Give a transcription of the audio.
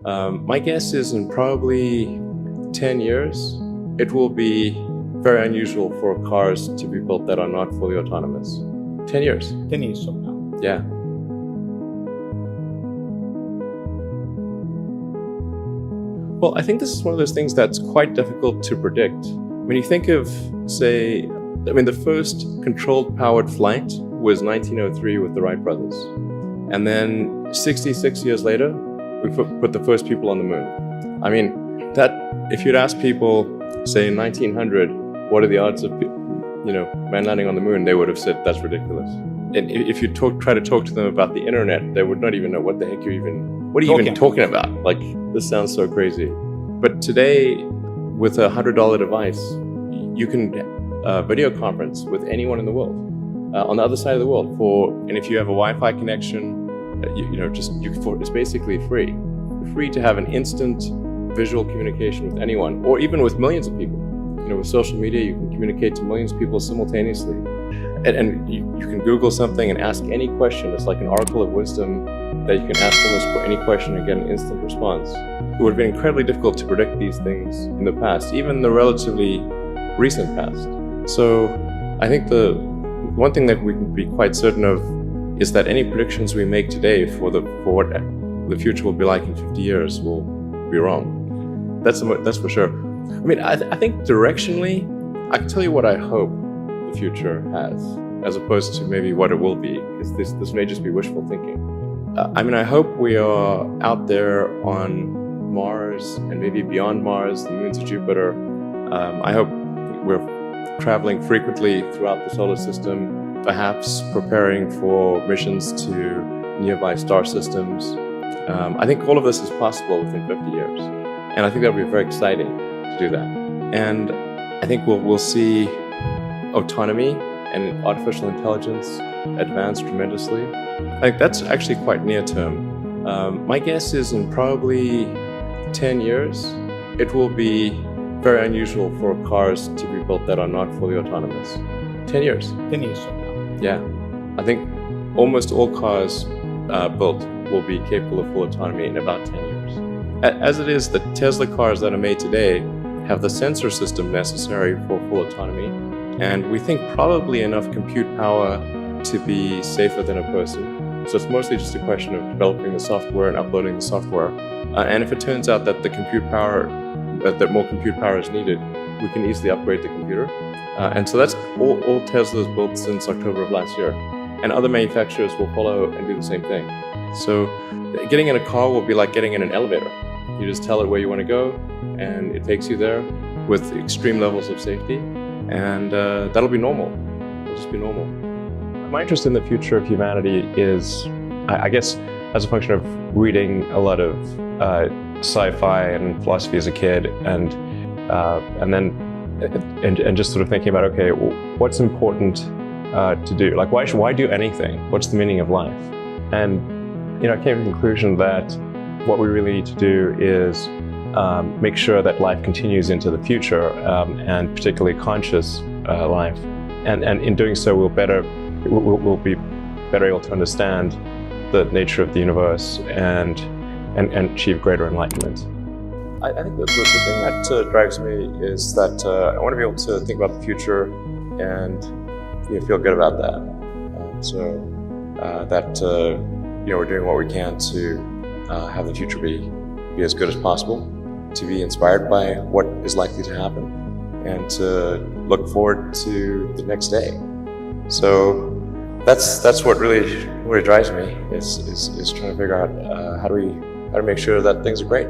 My guess is in probably 10 years, it will be very unusual for cars to be built that are not fully autonomous. 10 years. 10 years from now. Yeah. Well, I think this is one of those things that's quite difficult to predict. When you think of, say, the first controlled powered flight was 1903 with the Wright brothers. And then 66 years later, we put the first people on the moon. I mean, that if you'd ask people, say in 1900, what are the odds of man landing on the moon, they would have said that's ridiculous. And if you try to talk to them about the internet, they would not even know what the heck what are you even talking about? Like, this sounds so crazy. But today, with a $100 device, you can video conference with anyone in the world, on the other side of the world. And if you have a Wi-Fi connection, it's basically free. You're free to have an instant visual communication with anyone, or even with millions of people. With social media, you can communicate to millions of people simultaneously. And you can Google something and ask any question. It's like an oracle of wisdom that you can ask almost any question and get an instant response. It would have been incredibly difficult to predict these things in the past, even the relatively recent past. So I think the one thing that we can be quite certain of is that any predictions we make today for what the future will be like in 50 years will be wrong. That's for sure. I mean, I think directionally, I can tell you what I hope the future has, as opposed to maybe what it will be, because this may just be wishful thinking. I hope we are out there on Mars and maybe beyond Mars, the moons of Jupiter. I hope we're traveling frequently throughout the solar system, perhaps preparing for missions to nearby star systems. I think all of this is possible within 50 years. And I think that would be very exciting to do that. And I think we'll see autonomy and artificial intelligence advance tremendously. I think that's actually quite near term. My guess is in probably 10 years, it will be very unusual for cars to be built that are not fully autonomous. 10 years. 10 years from now. Yeah. I think almost all cars built will be capable of full autonomy in about 10 years. As it is, the Tesla cars that are made today have the sensor system necessary for full autonomy, and we think probably enough compute power to be safer than a person. So it's mostly just a question of developing the software and uploading the software. And if it turns out that that more compute power is needed, we can easily upgrade the computer. And so that's all Tesla's built since October of last year. And other manufacturers will follow and do the same thing. So getting in a car will be like getting in an elevator. You just tell it where you want to go, and it takes you there with extreme levels of safety. And that'll be normal. It'll just be normal. My interest in the future of humanity is, I guess, as a function of reading a lot of sci-fi and philosophy as a kid, and just sort of thinking about, okay, what's important to do? Like, why do anything? What's the meaning of life? And I came to the conclusion that what we really need to do is make sure that life continues into the future, and particularly conscious life. And in doing so, we'll be better able to understand the nature of the universe and achieve greater enlightenment. I think the thing that drives me is that I want to be able to think about the future and feel good about that. We're doing what we can to have the future be as good as possible, to be inspired by what is likely to happen, and to look forward to the next day. So that's what really drives me, is trying to figure out how do we make sure that things are great.